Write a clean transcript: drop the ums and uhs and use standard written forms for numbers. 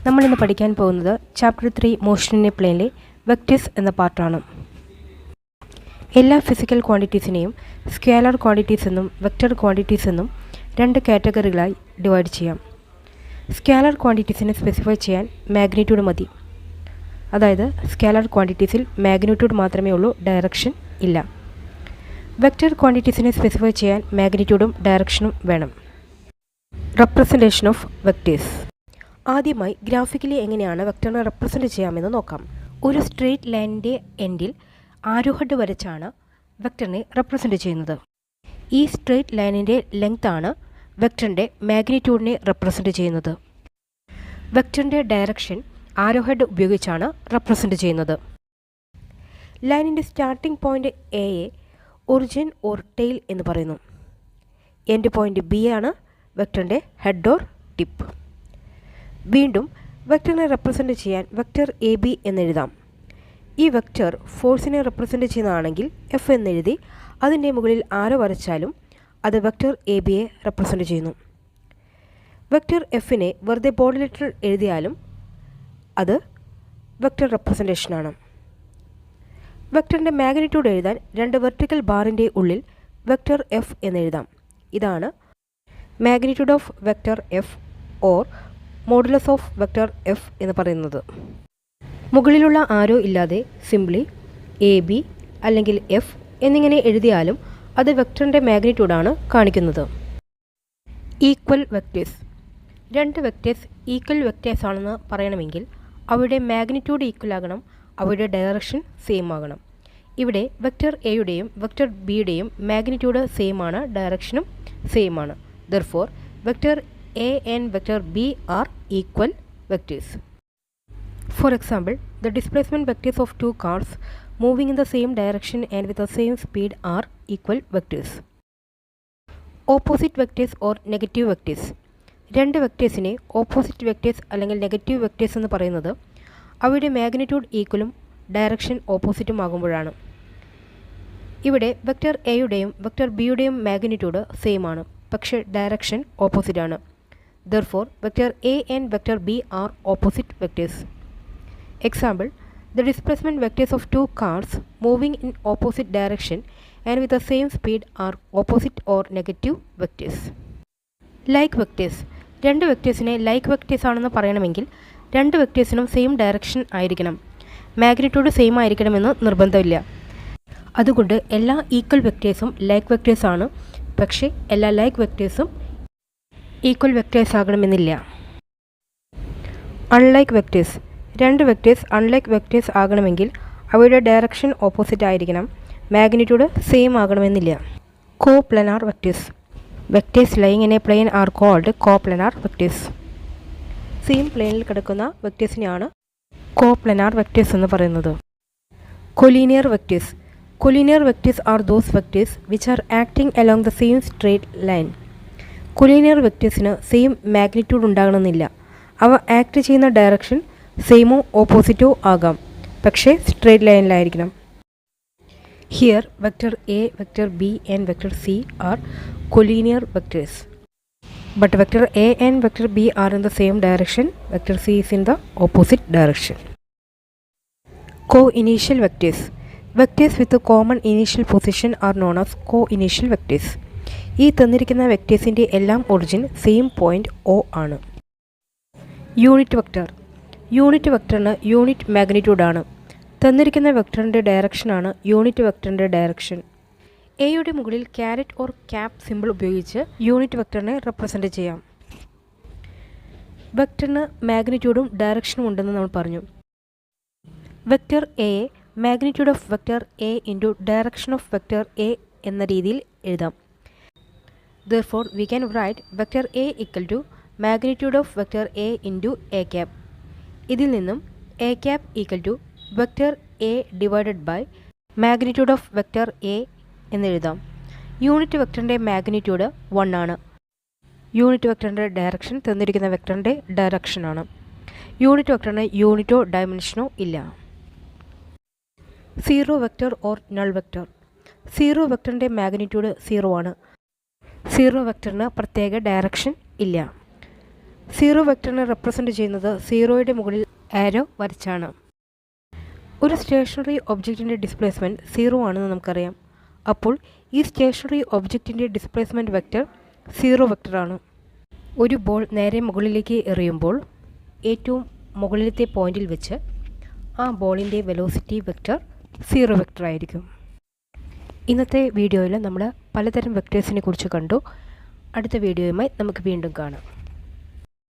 നമ്മളിന്ന് പഠിക്കാൻ പോകുന്നത് ചാപ്റ്റർ 3 മോഷൻ ഇൻ എ പ്ലെയിനിലെ വെക്ടേഴ്സ് എന്ന പാർട്ടാണ്. എല്ലാ ഫിസിക്കൽ ക്വാണ്ടിറ്റീസിനെയും സ്കേലാർ ക്വാണ്ടിറ്റീസ് എന്നും വെക്ടർ ക്വാണ്ടിറ്റീസ് എന്നും രണ്ട് കാറ്റഗറികളായി ഡിവൈഡ് ചെയ്യാം. സ്കേലാർ ക്വാണ്ടിറ്റീസിനെ സ്പെസിഫൈ ചെയ്യാൻ മാഗ്നിറ്റ്യൂഡ് മതി. അതായത് സ്കേലാർ ക്വാണ്ടിറ്റീസിൽ മാഗ്നിറ്റ്യൂഡ് മാത്രമേ ഉള്ളൂ, ഡയറക്ഷൻ ഇല്ല. വെക്ടർ ക്വാണ്ടിറ്റീസിനെ സ്പെസിഫൈ ചെയ്യാൻ മാഗ്നിറ്റ്യൂഡും ഡയറക്ഷനും വേണം. Representation of vectors. ആദ്യമായി ഗ്രാഫിക്കലി എങ്ങനെയാണ് വെക്ടറിനെ റെപ്രസെൻറ്റ് ചെയ്യാമെന്ന് നോക്കാം. ഒരു സ്ട്രെയിറ്റ് ലൈനിൻ്റെ എൻഡിൽ ആരോ ഹെഡ് വരച്ചാണ് വെക്ടറിനെ റെപ്രസെൻറ്റ് ചെയ്യുന്നത്. ഈ സ്ട്രെയിറ്റ് ലൈനിൻ്റെ ലെങ്ത് ആണ് വെക്ടറിൻ്റെ മാഗ്നിറ്റ്യൂഡിനെ റെപ്രസെൻറ്റ് ചെയ്യുന്നത്. വെക്ടറിൻ്റെ ഡയറക്ഷൻ ആരോ ഹെഡ് ഉപയോഗിച്ചാണ് റെപ്രസെൻറ്റ് ചെയ്യുന്നത്. ലൈനിൻ്റെ സ്റ്റാർട്ടിംഗ് പോയിൻ്റ് എയെ ഒറിജിൻ ഓർ ടെയിൽ എന്ന് പറയുന്നു. എൻഡ് പോയിൻ്റ് ബി ആണ് വെക്ടറിൻ്റെ ഹെഡ് ഓർ ടിപ്പ്. വീണ്ടും വെക്ടറിനെ റെപ്രസെൻറ്റ് ചെയ്യാൻ വെക്ടർ എ ബി എന്നെഴുതാം. ഈ വെക്ടർ ഫോഴ്സിനെ റെപ്രസെൻറ്റ് ചെയ്യുന്നതാണെങ്കിൽ എഫ് എന്നെഴുതി അതിൻ്റെ മുകളിൽ ആരോ വരച്ചാലും അത് വെക്ടർ എ ബിയെ റെപ്രസെൻറ്റ് ചെയ്യുന്നു. വെക്ടർ എഫിനെ വെറുതെ ബോർഡ് ലെറ്റർ എഴുതിയാലും അത് വെക്ടർ റെപ്രസെൻറ്റേഷനാണ്. വെക്ടറിൻ്റെ മാഗ്നിറ്റ്യൂഡ് എഴുതാൻ രണ്ട് വെർട്ടിക്കൽ ബാറിൻ്റെ ഉള്ളിൽ വെക്ടർ എഫ് എന്നെഴുതാം. ഇതാണ് magnitude of vector F or modulus of vector F എന്ന് പറയുന്നത്. മുകളിലുള്ള ആരോ ഇല്ലാതെ സിംപ്ലി എ ബി അല്ലെങ്കിൽ എഫ് എന്നിങ്ങനെ എഴുതിയാലും അത് വെക്ടറിൻ്റെ മാഗ്നിറ്റ്യൂഡാണ് കാണിക്കുന്നത്. Equal vectors. രണ്ട് വെക്ടേഴ്സ് ഈക്വൽ വെക്ടേഴ്സ് ആണെന്ന് പറയണമെങ്കിൽ അവയുടെ മാഗ്നിറ്റ്യൂഡ് ഈക്വൽ ആകണം, അവയുടെ ഡയറക്ഷൻ സെയിം ആകണം. ഇവിടെ വെക്ടർ എയുടെയും വെക്ടർ ബിയുടെയും മാഗ്നിറ്റ്യൂഡ് സെയിം ആണ്, ഡയറക്ഷനും സെയിം ആണ്. Therefore vector A and vector B are equal vectors. For example, the displacement vectors of two cars moving in the same direction and with the same speed are equal vectors. Opposite vectors or negative vectors. രണ്ട് വെക്ടേഴ്സിനെ opposite vectors അല്ലെങ്കിൽ negative vectors എന്ന് പറയുന്നത് അവയുടെ magnitude ഈക്വലും direction ഓപ്പോസിറ്റും ആകുമ്പോഴാണ്. ഇവിടെ vector എയുടെയും vector ബിയുടെയും magnitude same ആണ്, പക്ഷേ ഡയറക്ഷൻ ഓപ്പോസിറ്റ് ആണ്. Therefore, vector A and vector B are opposite vectors. Example, the displacement vectors of two cars moving in opposite direction and with the same speed are opposite or negative vectors. Like vectors. രണ്ട് വെക്ടേഴ്സിനെ like vectors ആണെന്ന് പറയണമെങ്കിൽ രണ്ട് വെക്ടേഴ്സിനും same direction ആയിരിക്കണം, magnitude same ആയിരിക്കണമെന്ന് നിർബന്ധമില്ല. അതുകൊണ്ട് എല്ലാ equal വെക്ടേഴ്സും like vectors ആണ്, പക്ഷേ എല്ലാ ലൈക്ക് വെക്ടേഴ്സും ഈക്വൽ വെക്ടേഴ്സ് ആകണമെന്നില്ല. Unlike vectors. രണ്ട് വെക്ടേഴ്സ് അൺലൈക്ക് വെക്ടേഴ്സ് ആകണമെങ്കിൽ അവയുടെ ഡയറക്ഷൻ ഓപ്പോസിറ്റ് ആയിരിക്കണം, മാഗ്നിറ്റ്യൂഡ് സെയിം ആകണമെന്നില്ല. Coplanar vectors. Vectors lying in a plane are called coplanar vectors. Same പ്ലെയിനിൽ കിടക്കുന്ന വെക്ടേഴ്സിനെയാണ് കോപ്ലനാർ വെക്ടേഴ്സ് എന്ന് പറയുന്നത്. Collinear vectors. Collinear vectors are those vectors which are acting along the same straight line. Collinear വെക്ടേഴ്സിന് same magnitude ഉണ്ടാകണമെന്നില്ല. അവ act ചെയ്യുന്ന direction സെയിമോ ഓപ്പോസിറ്റോ ആകാം, പക്ഷേ സ്ട്രെയിറ്റ് ലൈനിലായിരിക്കണം. Here vector A, vector B and vector C are collinear vectors. But vector A and vector B are in the same direction, vector C is in the opposite direction. Co-initial vectors. Vectors with a common initial position are known as co-initial vectors. ഈ തന്നിരിക്കുന്ന വെക്ടേഴ്സിൻ്റെ എല്ലാം origin same point O ആണ്. Unit vector. Unit വെക്ടറിന് unit മാഗ്നിറ്റ്യൂഡാണ്. തന്നിരിക്കുന്ന വെക്ടറിൻ്റെ ഡയറക്ഷനാണ് യൂണിറ്റ് വെക്ടറിൻ്റെ ഡയറക്ഷൻ. എയുടെ മുകളിൽ ക്യാരറ്റ് ഓർ ക്യാപ് സിമ്പിൾ ഉപയോഗിച്ച് യൂണിറ്റ് വെക്ടറിനെ റെപ്രസെൻറ്റ് ചെയ്യാം. വെക്ടറിന് മാഗ്നിറ്റ്യൂഡും ഡയറക്ഷനും ഉണ്ടെന്ന് നമ്മൾ പറഞ്ഞു. വെക്ടർ എയെ magnitude of vector A into direction of vector A എന്ന രീതിയിൽ എഴുതാം. Therefore, we can write vector A equal to magnitude of vector A into A cap. ഇതിൽ നിന്നും A cap equal to vector A divided by magnitude of vector A എന്നെഴുതാം. Unit വെക്ടറിൻ്റെ magnitude 1 ആണ്. Unit വെക്ടറിൻ്റെ direction തന്നിരിക്കുന്ന വെക്ടറിൻ്റെ ഡയറക്ഷനാണ്. Unit വെക്ടറിന് യൂണിറ്റോ ഡയമെൻഷനോ ഇല്ല. Zero vector or null vector. Zero വെക്ടറിൻ്റെ മാഗ്നിറ്റ്യൂഡ് 0 ആണ്. സീറോ വെക്ടറിന് പ്രത്യേക ഡയറക്ഷൻ ഇല്ല. സീറോ വെക്ടറിനെ റെപ്രസെൻ്റ് ചെയ്യുന്നത് സീറോയുടെ മുകളിൽ ആരോ വരച്ചാണ്. ഒരു സ്റ്റേഷണറി ഒബ്ജക്റ്റിൻ്റെ ഡിസ്പ്ലേസ്മെൻറ്റ് സീറോ ആണെന്ന് നമുക്കറിയാം. അപ്പോൾ ഈ സ്റ്റേഷണറി ഒബ്ജക്റ്റിൻ്റെ ഡിസ്പ്ലേസ്മെൻറ്റ് വെക്റ്റർ സീറോ വെക്ടറാണ്. ഒരു ബോൾ നേരെ മുകളിലേക്ക് എറിയുമ്പോൾ ഏറ്റവും മുകളിലത്തെ പോയിന്റിൽ വെച്ച് ആ ബോളിൻ്റെ വെലോസിറ്റി വെക്റ്റർ സീറോ വെക്ടർ ആയിരിക്കും. ഇന്നത്തെ വീഡിയോയിൽ നമ്മൾ പലതരം വെക്ടേഴ്സിനെ കുറിച്ച് കണ്ടു. അടുത്ത വീഡിയോയുമായി നമുക്ക് വീണ്ടും കാണാം.